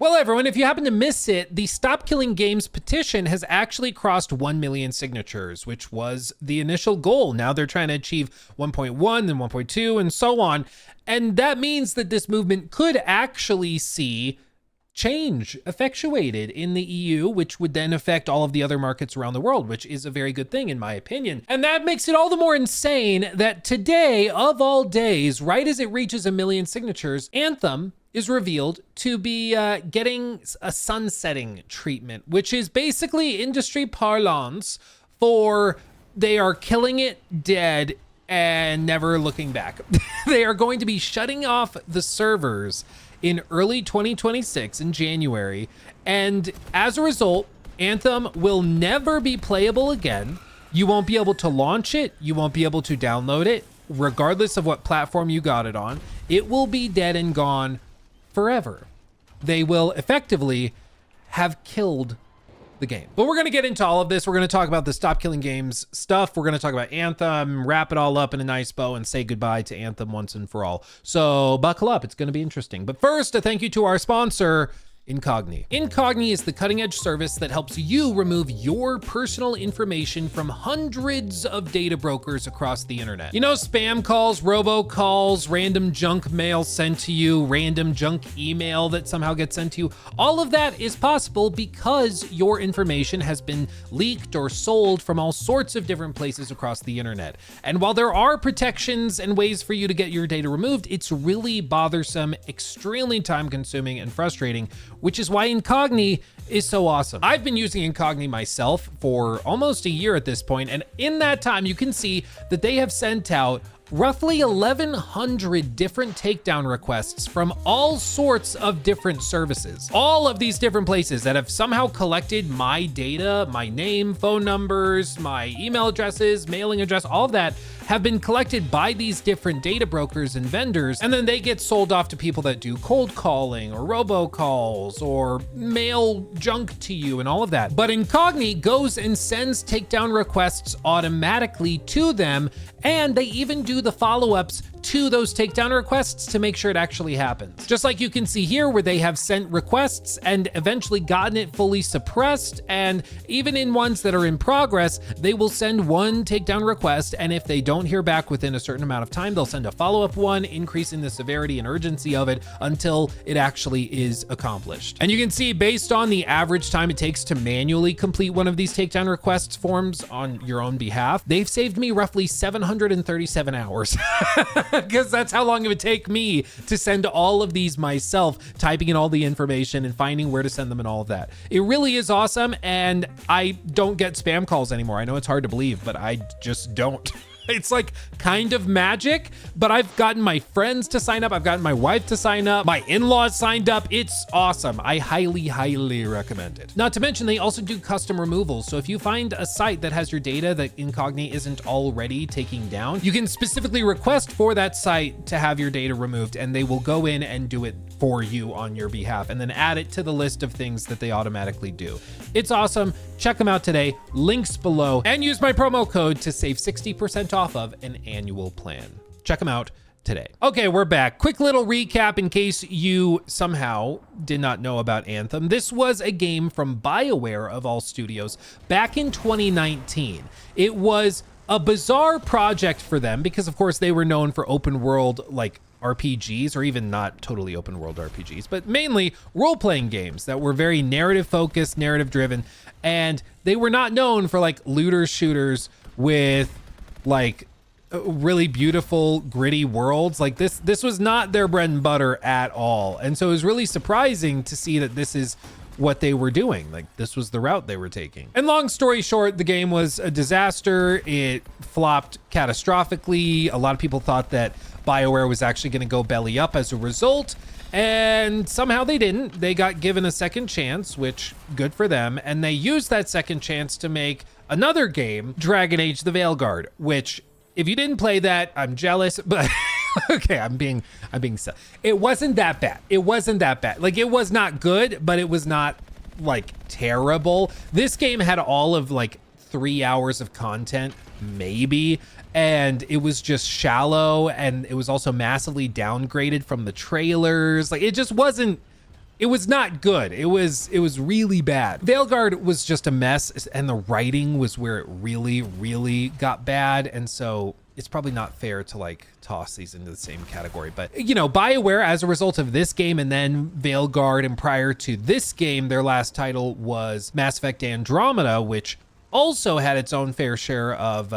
Well, everyone, if you happen to miss it, the Stop Killing Games petition has actually crossed 1 million signatures, which was the initial goal. Now they're trying to achieve 1.1, then 1.2, and so on. And that means that this movement could actually see change effectuated in the EU, which would then affect all of the other markets around the world, which is a very good thing in my opinion. And that makes it all the more insane that today, of all days, right as it reaches 1 million signatures, Anthem is revealed to be getting a sunsetting treatment, which is basically industry parlance for they are killing it dead and never looking back. They are going to be shutting off the servers in early 2026 in January. And as a result, Anthem will never be playable again. You won't be able to launch it. You won't be able to download it, regardless of what platform you got it on. It will be dead and gone forever. They will effectively have killed the game. But we're going to get into all of this. We're going to talk about the Stop Killing Games stuff. We're going to talk about Anthem, wrap it all up in a nice bow, and say goodbye to Anthem once and for all. So buckle up. It's going to be interesting. But first, a thank you to our sponsor, Incogni. Incogni is the cutting-edge service that helps you remove your personal information from hundreds of data brokers across the internet. You know, spam calls, robocalls, random junk mail sent to you, random junk email that somehow gets sent to you. All of that is possible because your information has been leaked or sold from all sorts of different places across the internet. And while there are protections and ways for you to get your data removed, it's really bothersome, extremely time-consuming, and frustrating, which is why Incogni is so awesome. I've been using Incogni myself for almost a year at this point, and in that time, you can see that they have sent out roughly 1,100 different takedown requests from all sorts of different services. All of these different places that have somehow collected my data, my name, phone numbers, my email addresses, mailing address, all of that have been collected by these different data brokers and vendors, and then they get sold off to people that do cold calling or robocalls or mail junk to you and all of that. But Incogni goes and sends takedown requests automatically to them, and they even do the follow-ups to those takedown requests to make sure it actually happens. Just like you can see here where they have sent requests and eventually gotten it fully suppressed, and even in ones that are in progress, they will send one takedown request, and if they don't hear back within a certain amount of time, they'll send a follow-up one, increasing the severity and urgency of it until it actually is accomplished. And you can see based on the average time it takes to manually complete one of these takedown requests forms on your own behalf, they've saved me roughly 737 hours. Because that's how long it would take me to send all of these myself, typing in all the information and finding where to send them and all of that. It really is awesome, and I don't get spam calls anymore. I know it's hard to believe, but I just don't. It's like kind of magic, but I've gotten my friends to sign up. I've gotten my wife to sign up. My in-laws signed up. It's awesome. I highly, highly recommend it. Not to mention, they also do custom removals. So if you find a site that has your data that Incogni isn't already taking down, you can specifically request for that site to have your data removed, and they will go in and do it for you on your behalf and then add it to the list of things that they automatically do. It's awesome. Check them out today. Links below, and use my promo code to save 60% off of an annual plan. Check them out today. Okay, we're back. Quick little recap in case you somehow did not know about Anthem. This was a game from BioWare of all studios back in 2019. It was a bizarre project for them because of course they were known for open world like RPGs, or even not totally open world RPGs, but mainly role-playing games that were very narrative focused, narrative driven, and they were not known for like looter shooters with like really beautiful gritty worlds. Like this was not their bread and butter at all. And so it was really surprising to see that this is what they were doing. Like this was the route they were taking. And long story short, the game was a disaster. It flopped catastrophically. A lot of people thought that BioWare was actually going to go belly up as a result, and somehow they didn't. They got given a second chance, which good for them, and they used that second chance to make another game, Dragon Age: The Veilguard, which if you didn't play that, I'm jealous, but okay, I'm being it wasn't that bad. It wasn't that bad. Like it was not good, but it was not like terrible. This game had all of like 3 hours of content, maybe, and it was just shallow, and it was also massively downgraded from the trailers. Like it just wasn't it was not good. It was really bad. Veilguard was just a mess, and the writing was where it really, really got bad. And so it's probably not fair to like toss these into the same category. But, you know, BioWare, as a result of this game and then Veilguard, and prior to this game, their last title was Mass Effect Andromeda, which also had its own fair share of,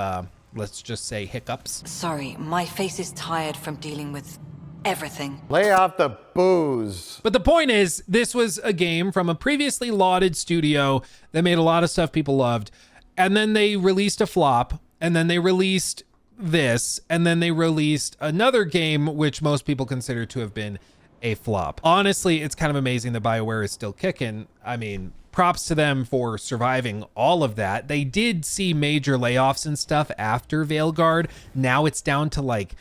let's just say, hiccups. Sorry, my face is tired from dealing with everything. Lay off the booze. But the point is, this was a game from a previously lauded studio that made a lot of stuff people loved. And then they released a flop, and then they released this, and then they released another game, which most people consider to have been a flop. Honestly, it's kind of amazing that BioWare is still kicking. I mean, props to them for surviving all of that. They did see major layoffs and stuff after Veilguard. Now it's down to like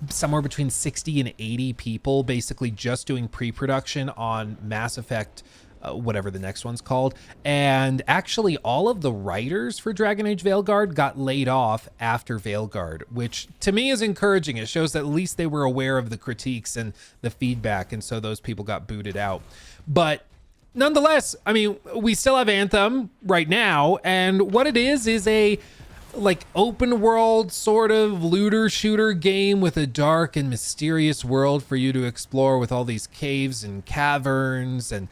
somewhere between 60 and 80 people basically just doing pre-production on Mass Effect, whatever the next one's called. And actually all of the writers for Dragon Age Veilguard got laid off after Veilguard, which to me is encouraging. It shows that at least they were aware of the critiques and the feedback, and so those people got booted out. But nonetheless, I mean, we still have Anthem right now, and what it is a like open world sort of looter shooter game with a dark and mysterious world for you to explore, with all these caves and caverns and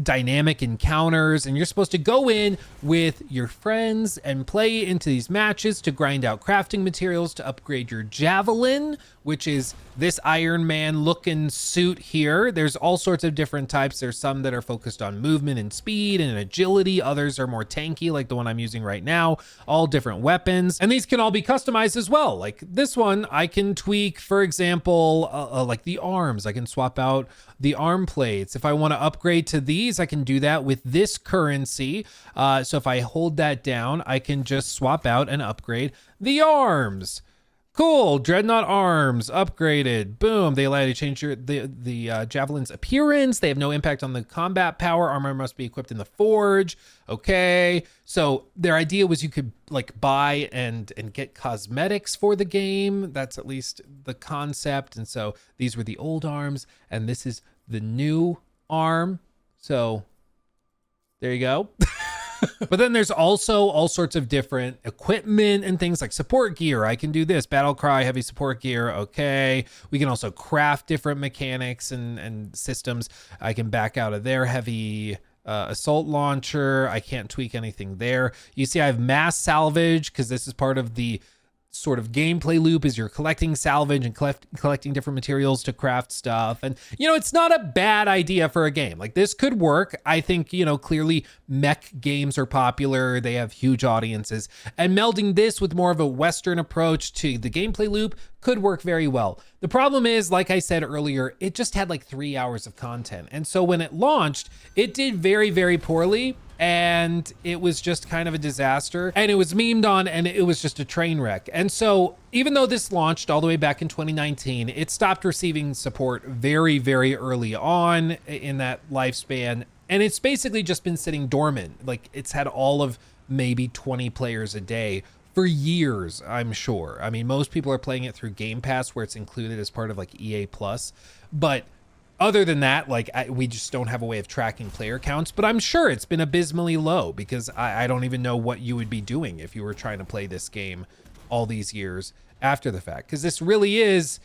dynamic encounters, and you're supposed to go in with your friends and play into these matches to grind out crafting materials to upgrade your javelin, which is this Iron Man looking suit here. There's all sorts of different types. There's some that are focused on movement and speed and agility. Others are more tanky, like the one I'm using right now. All different weapons, and these can all be customized as well. Like this one, I can tweak, for example, like the arms. I can swap out the arm plates. If I want to upgrade to these, I can do that with this currency. So if I hold that down, I can just swap out and upgrade the arms. Cool, Dreadnought arms upgraded. Boom. They allow you to change the javelin's appearance. They have no impact on the combat power. Armor must be equipped in the forge. Okay. So their idea was you could like buy and get cosmetics for the game. That's at least the concept. And so these were the old arms, and this is the new arm. So there you go. But then there's also all sorts of different equipment and things like support gear. I can do this, battle cry, heavy support gear. Okay. We can also craft different mechanics and systems. I can back out of their heavy assault launcher. I can't tweak anything there. You see I have mass salvage because this is part of the sort of gameplay loop, is you're collecting salvage and collecting different materials to craft stuff. And, you know, it's not a bad idea for a game. Like this could work. I think, you know, clearly mech games are popular. They have huge audiences, and melding this with more of a Western approach to the gameplay loop could work very well. The problem is, like I said earlier, it just had like 3 hours of content. And so when it launched, it did very, very poorly. And it was just kind of a disaster, and it was memed on, and it was just a train wreck. And so even though this launched all the way back in 2019, it stopped receiving support very, very early on in that lifespan. And it's basically just been sitting dormant. Like it's had all of maybe 20 players a day for years, I'm sure. I mean, most people are playing it through Game Pass, where it's included as part of like EA Plus, but other than that, like we just don't have a way of tracking player counts. But I'm sure it's been abysmally low, because I don't even know what you would be doing if you were trying to play this game all these years after the fact, because this really is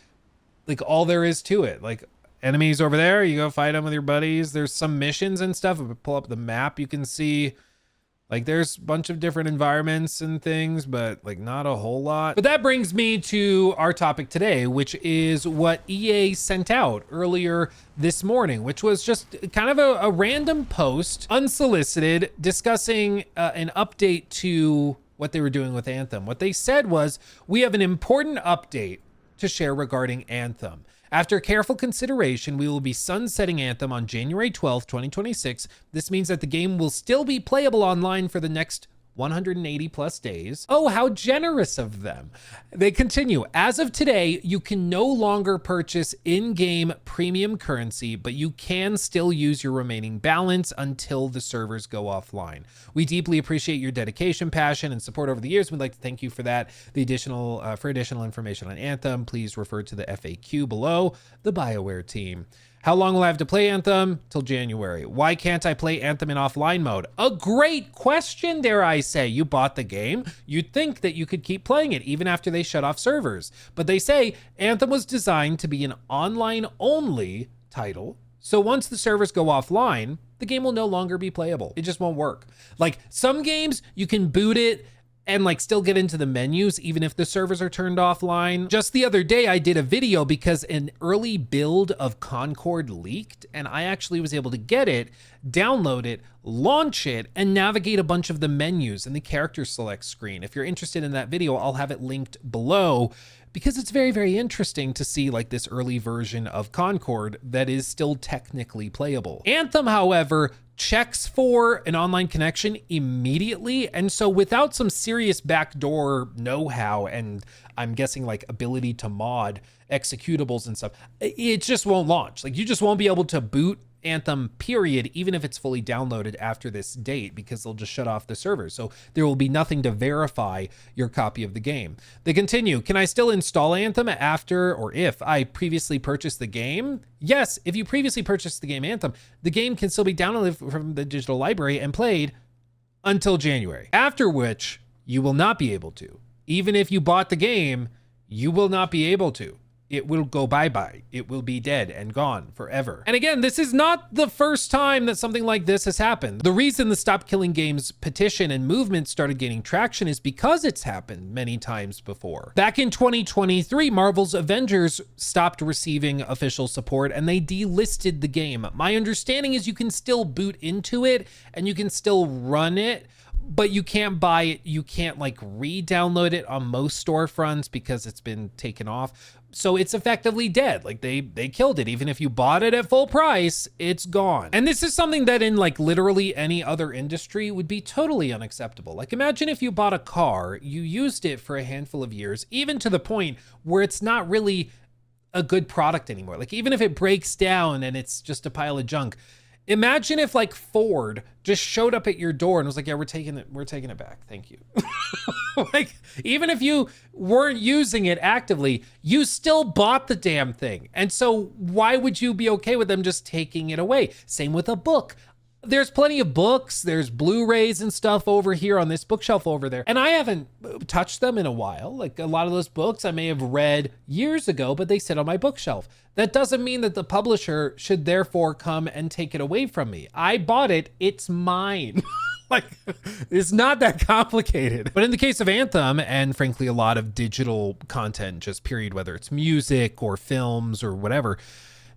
like all there is to it. Like enemies over there, you go fight them with your buddies. There's some missions and stuff. If we pull up the map, you can see like there's a bunch of different environments and things, but like not a whole lot. But that brings me to our topic today, which is what EA sent out earlier this morning, which was just kind of a random post, unsolicited, discussing an update to what they were doing with Anthem. What they said was, we have an important update to share regarding Anthem. After careful consideration, we will be sunsetting Anthem on January 12th, 2026. This means that the game will still be playable online for the next 180 plus days. Oh, how generous of them. They continue. As of today, you can no longer purchase in-game premium currency, but you can still use your remaining balance until the servers go offline. We deeply appreciate your dedication, passion, and support over the years. We'd like to thank you for that. For additional information on Anthem, please refer to the FAQ below. The BioWare team. How long will I have to play Anthem? Till January. Why can't I play Anthem in offline mode? A great question, dare I say. You bought the game. You'd think that you could keep playing it even after they shut off servers. But they say Anthem was designed to be an online-only title. So once the servers go offline, the game will no longer be playable. It just won't work. Like some games, you can boot it and like still get into the menus even if the servers are turned offline. Just the other day, I did a video because an early build of Concord leaked, and I actually was able to get it, download it, launch it, and navigate a bunch of the menus and the character select screen. If you're interested in that video, I'll have it linked below, because it's very, very interesting to see like this early version of Concord that is still technically playable. Anthem, however, checks for an online connection immediately. And so without some serious backdoor know-how, and I'm guessing like ability to mod executables and stuff, it just won't launch. Like you just won't be able to boot Anthem, period, even if it's fully downloaded after this date, because they'll just shut off the servers. So there will be nothing to verify your copy of the game. They continue, can I still install Anthem after or if I previously purchased the game? Yes, if you previously purchased the game Anthem, the game can still be downloaded from the digital library and played until January, after which you will not be able to. Even if you bought the game, you will not be able to. It will go bye-bye. It will be dead and gone forever. And again, this is not the first time that something like this has happened. The reason the Stop Killing Games petition and movement started gaining traction is because it's happened many times before. Back in 2023, Marvel's Avengers stopped receiving official support and they delisted the game. My understanding is you can still boot into it and you can still run it, but you can't buy it. You can't like re-download it on most storefronts because it's been taken off. So it's effectively dead. Like they killed it. Even if you bought it at full price, it's gone. And this is something that in like literally any other industry would be totally unacceptable. Like imagine if you bought a car, you used it for a handful of years, even to the point where it's not really a good product anymore. Like even if it breaks down and it's just a pile of junk. Imagine if like Ford just showed up at your door and was like, yeah, we're taking it back. Thank you. Like, even if you weren't using it actively, you still bought the damn thing. And so why would you be okay with them just taking it away? Same with a book. There's plenty of books. There's Blu-rays and stuff over here on this bookshelf over there. And I haven't touched them in a while. Like a lot of those books I may have read years ago, but they sit on my bookshelf. That doesn't mean that the publisher should therefore come and take it away from me. I bought it. It's mine. Like, it's not that complicated. But in the case of Anthem, and frankly, a lot of digital content, just period, whether it's music or films or whatever,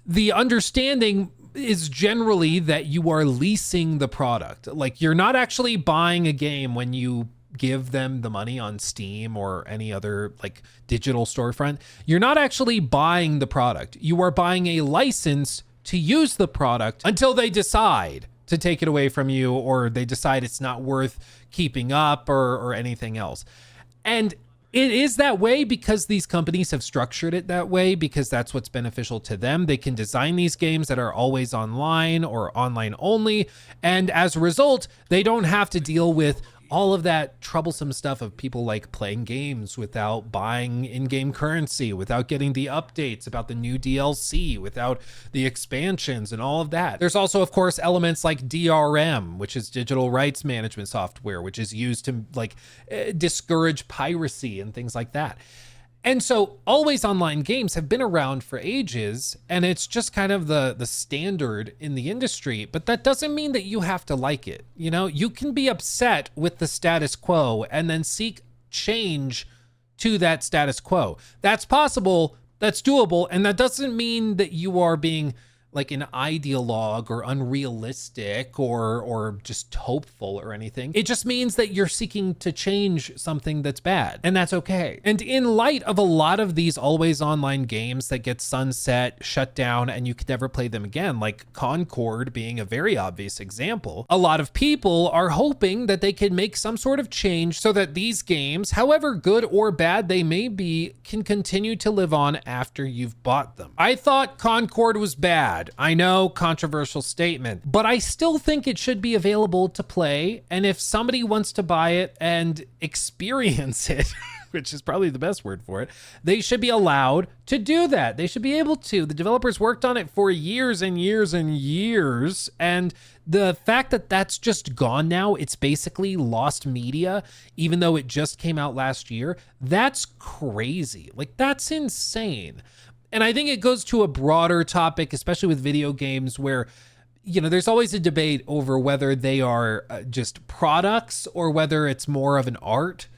the understanding is generally that you are leasing the product. Like you're not actually buying a game when you give them the money on Steam or any other like digital storefront. You're not actually buying the product. You are buying a license to use the product until they decide to take it away from you, or they decide it's not worth keeping up or anything else. And it is that way because these companies have structured it that way, because that's what's beneficial to them. They can design these games that are always online or online only. And as a result, they don't have to deal with all of that troublesome stuff of people like playing games without buying in-game currency, without getting the updates about the new DLC, without the expansions and all of that. There's also, of course, elements like DRM, which is digital rights management software, which is used to like discourage piracy and things like that. And so always online games have been around for ages, and it's just kind of the standard in the industry, but that doesn't mean that you have to like it. You know, you can be upset with the status quo and then seek change to that status quo. That's possible, that's doable, and that doesn't mean that you are being like an ideologue or unrealistic or just hopeful or anything. It just means that you're seeking to change something that's bad, and that's okay. And in light of a lot of these always online games that get sunset, shut down, and you can never play them again, like Concord being a very obvious example, a lot of people are hoping that they can make some sort of change so that these games, however good or bad they may be, can continue to live on after you've bought them. I thought Concord was bad. I know, controversial statement, but I still think it should be available to play. And if somebody wants to buy it and experience it, which is probably the best word for it, they should be allowed to do that. They should be able to. The developers worked on it for years and years and years. And the fact that that's just gone now, it's basically lost media, even though it just came out last year, that's crazy. Like, that's insane. And I think it goes to a broader topic, especially with video games, where, you know, there's always a debate over whether they are just products or whether it's more of an art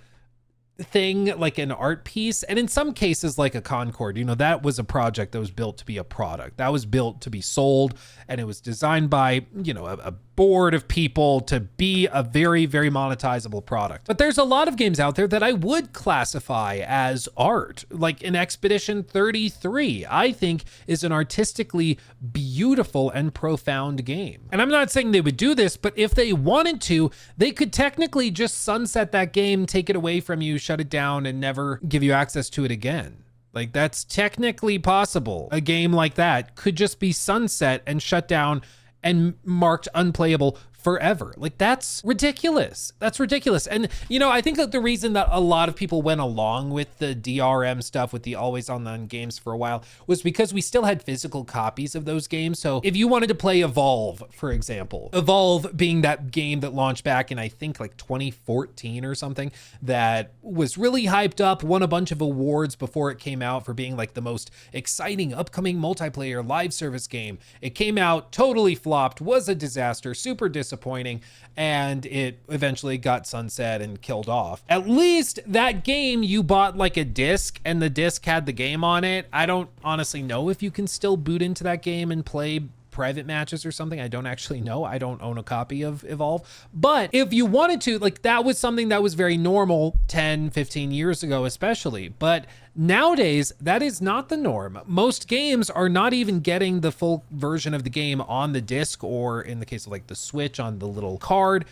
thing, like an art piece. And in some cases, like a Concord, you know, that was a project that was built to be a product. That was built to be sold, and it was designed by, you know, a board of people to be a very, very monetizable product. But there's a lot of games out there that I would classify as art, like an Expedition 33, I think is an artistically beautiful and profound game. And I'm not saying they would do this, but if they wanted to, they could technically just sunset that game, take it away from you, shut it down, and never give you access to it again. Like, that's technically possible. A game like that could just be sunset and shut down and marked unplayable forever. Like, that's ridiculous. That's ridiculous. And, you know, I think that the reason that a lot of people went along with the DRM stuff, with the always online games for a while, was because we still had physical copies of those games. So if you wanted to play Evolve, for example, Evolve being that game that launched back in, I think, like 2014 or something, that was really hyped up, won a bunch of awards before it came out for being like the most exciting upcoming multiplayer live service game. It came out, totally flopped, was a disaster, super disappointing, and it eventually got sunset and killed off. At least that game, you bought like a disc, and the disc had the game on it. I don't honestly know if you can still boot into that game and play private matches or something. I don't actually know. I don't own a copy of Evolve. But if you wanted to, like, that was something that was very normal 10, 15 years ago, especially. But nowadays, that is not the norm. Most games are not even getting the full version of the game on the disc, or in the case of like the Switch, on the little card.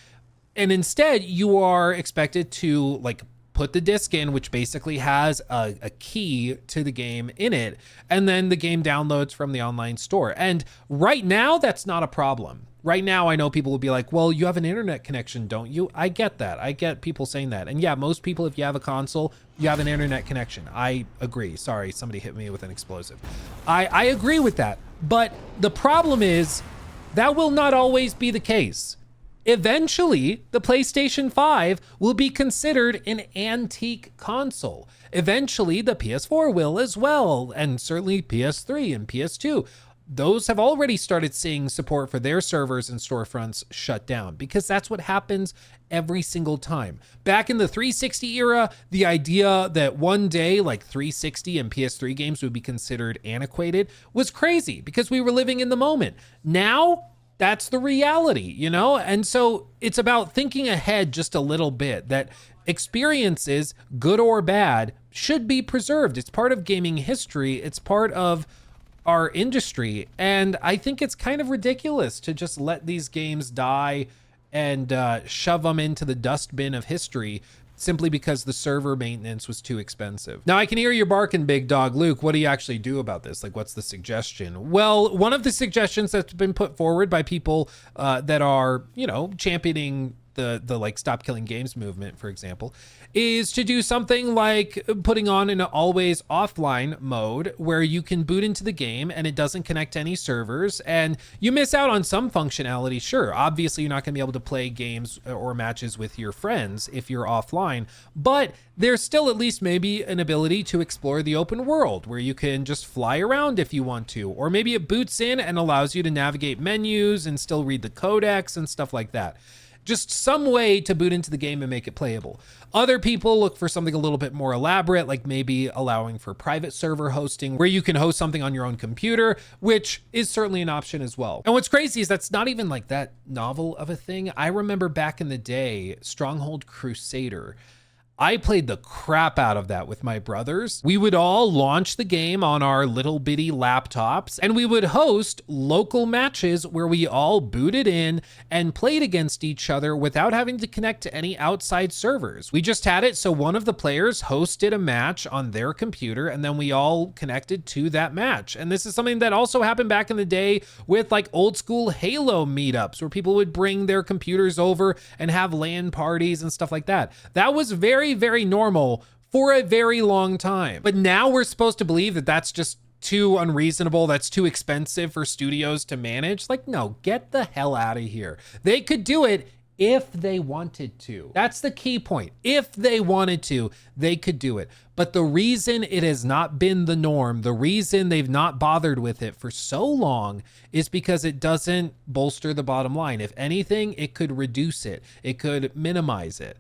And instead, you are expected to like put the disc in, which basically has a key to the game in it, and then the game downloads from the online store. And right now, that's not a problem. Right now, I know people will be like, well, you have an internet connection, don't you? I get that. I get people saying that. And yeah, most people, if you have a console, you have an internet connection. I agree. Sorry, somebody hit me with an explosive. I agree with that. But the problem is that will not always be the case. Eventually, the PlayStation 5 will be considered an antique console. Eventually, the PS4 will as well, and certainly PS3 and PS2. Those have already started seeing support for their servers and storefronts shut down, because that's what happens every single time. Back in the 360 era, the idea that one day like 360 and PS3 games would be considered antiquated was crazy, because we were living in the moment. Now, that's the reality, you know? And so it's about thinking ahead just a little bit, that experiences, good or bad, should be preserved. It's part of gaming history. It's part of our industry. And I think it's kind of ridiculous to just let these games die and shove them into the dustbin of history simply because the server maintenance was too expensive. Now, I can hear you barking, big dog. Luke, what do you actually do about this? Like, what's the suggestion? Well, one of the suggestions that's been put forward by people that are, you know, championing the like stop killing games movement, for example, is to do something like putting on an always offline mode where you can boot into the game and it doesn't connect to any servers, and you miss out on some functionality. Sure, obviously you're not going to be able to play games or matches with your friends if you're offline, but there's still at least maybe an ability to explore the open world where you can just fly around if you want to, or maybe it boots in and allows you to navigate menus and still read the codex and stuff like that. Just some way to boot into the game and make it playable. Other people look for something a little bit more elaborate, like maybe allowing for private server hosting where you can host something on your own computer, which is certainly an option as well. And what's crazy is that's not even like that novel of a thing. I remember back in the day, Stronghold Crusader, I played the crap out of that with my brothers. We would all launch the game on our little bitty laptops, and we would host local matches where we all booted in and played against each other without having to connect to any outside servers. We just had it so one of the players hosted a match on their computer, and then we all connected to that match. And this is something that also happened back in the day with like old school Halo meetups, where people would bring their computers over and have LAN parties and stuff like that. That was very, very normal for a very long time. But now we're supposed to believe that that's just too unreasonable, that's too expensive for studios to manage. Like, no, get the hell out of here. They could do it if they wanted to. That's the key point. If they wanted to, they could do it. But the reason it has not been the norm, the reason they've not bothered with it for so long is because it doesn't bolster the bottom line. If anything, it could reduce it. It could minimize it.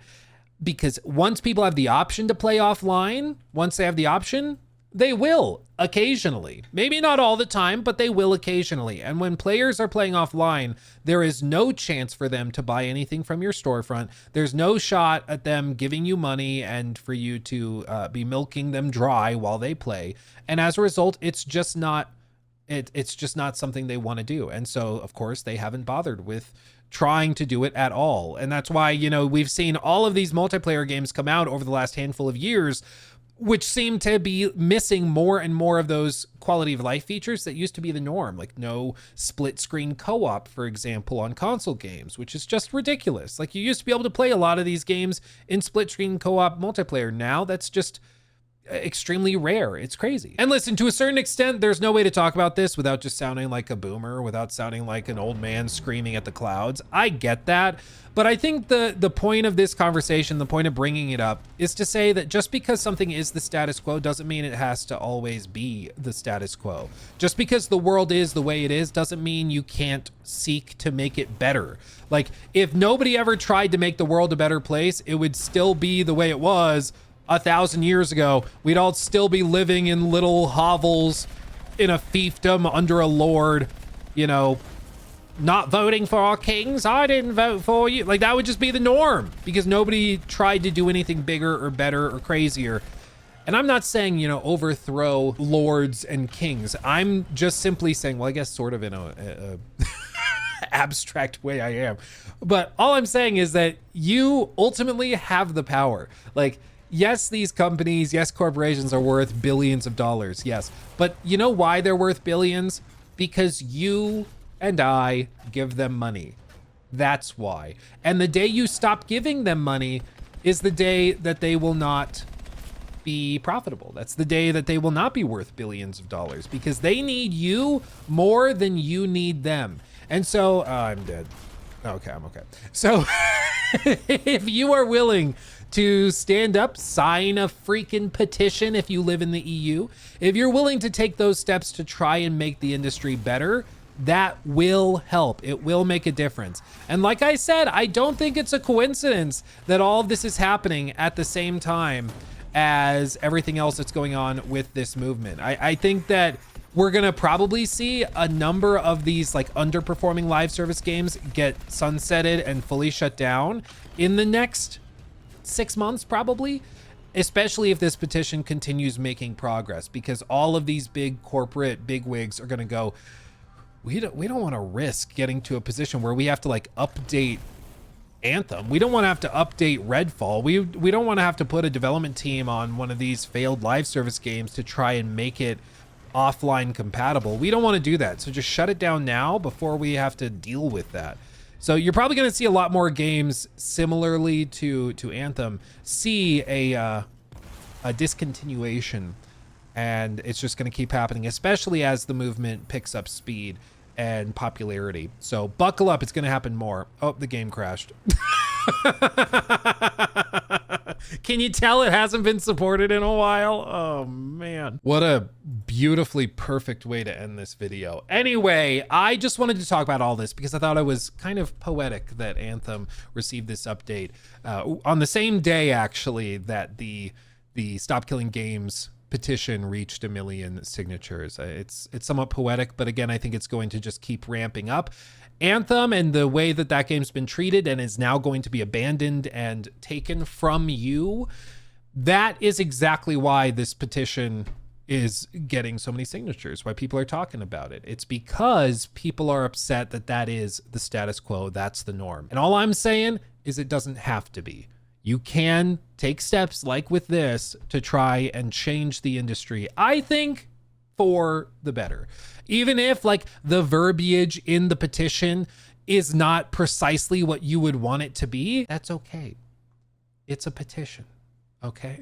Because once people have the option to play offline, once they have the option, they will occasionally. Maybe not all the time, but they will occasionally. And when players are playing offline, there is no chance for them to buy anything from your storefront. There's no shot at them giving you money and for you to be milking them dry while they play. And as a result, it's just not something they want to do. And so, of course, they haven't bothered with trying to do it at all. And that's why, we've seen all of these multiplayer games come out over the last handful of years, which seem to be missing more and more of those quality of life features that used to be the norm, like no split screen co-op, for example, on console games, which is just ridiculous. Like, you used to be able to play a lot of these games in split screen co-op multiplayer. Now that's just extremely rare. It's crazy. And listen, to a certain extent, there's no way to talk about this without just sounding like a boomer, without sounding like an old man screaming at the clouds. I get that. But I think the point of this conversation, the point of bringing it up, is to say that just because something is the status quo doesn't mean it has to always be the status quo. Just because the world is the way it is doesn't mean you can't seek to make it better. Like, if nobody ever tried to make the world a better place, it would still be the way it was 1,000 years ago. We'd all still be living in little hovels in a fiefdom under a lord, not voting for our kings. I didn't vote for you. Like, that would just be the norm because nobody tried to do anything bigger or better or crazier. And I'm not saying, overthrow lords and kings. I'm just simply saying, well, I guess sort of in a abstract way I am. But all I'm saying is that you ultimately have the power. Like, yes, these companies, yes, corporations are worth billions of dollars. Yes. But you know why they're worth billions? Because you and I give them money. That's why. And the day you stop giving them money is the day that they will not be profitable. That's the day that they will not be worth billions of dollars because they need you more than you need them. And so, I'm dead. Okay, I'm okay. So if you are willing to stand up, sign a freaking petition if you live in the EU, if you're willing to take those steps to try and make the industry better, that will help. It will make a difference. And like I said, I don't think it's a coincidence that all of this is happening at the same time as everything else that's going on with this movement. I think that we're gonna probably see a number of these like underperforming live service games get sunsetted and fully shut down in the next 6 months, probably, especially if this petition continues making progress, because all of these big corporate bigwigs are gonna go, we don't want to risk getting to a position where we have to like update Anthem. We don't want to have to update Redfall. We don't want to have to put a development team on one of these failed live service games to try and make it offline compatible. We don't want to do that. So just shut it down now before we have to deal with that. So you're probably going to see a lot more games similarly to Anthem see a discontinuation, and it's just going to keep happening, especially as the movement picks up speed and popularity. So buckle up, it's going to happen more. Oh, the game crashed. Can you tell it hasn't been supported in a while? Oh man, what a beautifully perfect way to end this video. Anyway, I just wanted to talk about all this because I thought it was kind of poetic that Anthem received this update on the same day actually that the Stop Killing Games petition reached 1 million signatures. It's somewhat poetic, but again, I think it's going to just keep ramping up. Anthem and the way that that game's been treated and is now going to be abandoned and taken from you, that is exactly why this petition is getting so many signatures, why people are talking about it. It's because people are upset that that is the status quo, that's the norm. And all I'm saying is it doesn't have to be. You can take steps like with this to try and change the industry, I think, for the better. Even if like the verbiage in the petition is not precisely what you would want it to be, that's okay. It's a petition, okay?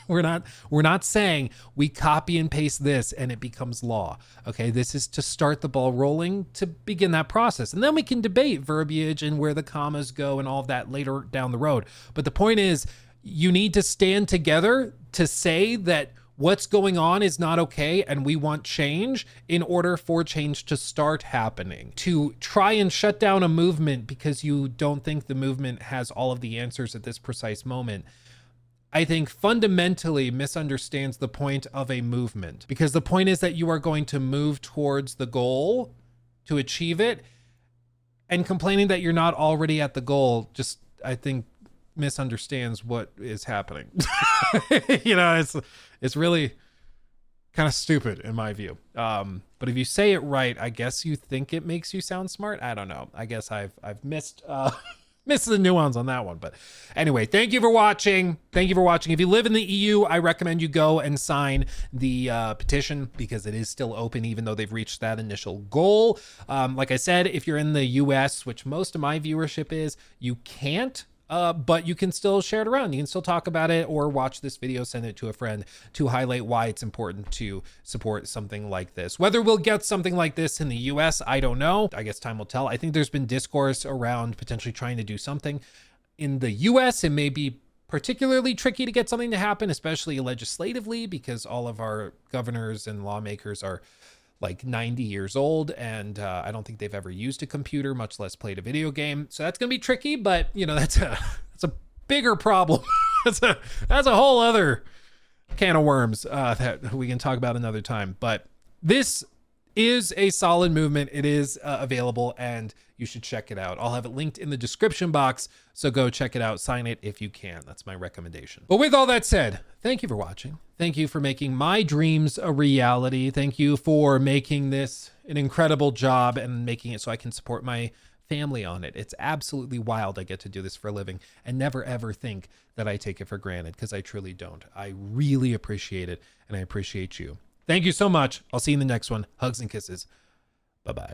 We're not saying we copy and paste this and it becomes law. Okay, this is to start the ball rolling to begin that process. And then we can debate verbiage and where the commas go and all of that later down the road. But the point is, you need to stand together to say that what's going on is not okay and we want change in order for change to start happening. To try and shut down a movement because you don't think the movement has all of the answers at this precise moment, I think fundamentally misunderstands the point of a movement, because the point is that you are going to move towards the goal to achieve it, and complaining that you're not already at the goal just, I think, misunderstands what is happening. You know, it's really kind of stupid in my view. But if you say it right, I guess you think it makes you sound smart. I don't know. I guess I've missed missed the nuance on that one. But anyway, thank you for watching. Thank you for watching. If you live in the EU, I recommend you go and sign the petition, because it is still open, even though they've reached that initial goal. Like I said, if you're in the US, which most of my viewership is, you can't. But you can still share it around. You can still talk about it or watch this video, send it to a friend to highlight why it's important to support something like this. Whether we'll get something like this in the US, I don't know. I guess time will tell. I think there's been discourse around potentially trying to do something. In the US, it may be particularly tricky to get something to happen, especially legislatively, because all of our governors and lawmakers are like 90 years old, and I don't think they've ever used a computer, much less played a video game. So that's gonna be tricky, but you know, that's a bigger problem. that's a whole other can of worms that we can talk about another time. But this is a solid movement. It is available, and you should check it out. I'll have it linked in the description box, so go check it out, sign it if you can. That's my recommendation. But with all that said, thank you for watching. Thank you for making my dreams a reality. Thank you for making this an incredible job and making it so I can support my family on it. It's absolutely wild I get to do this for a living, and never ever think that I take it for granted, because I truly don't. I really appreciate it, and I appreciate you. Thank you so much. I'll see you in the next one. Hugs and kisses. Bye-bye.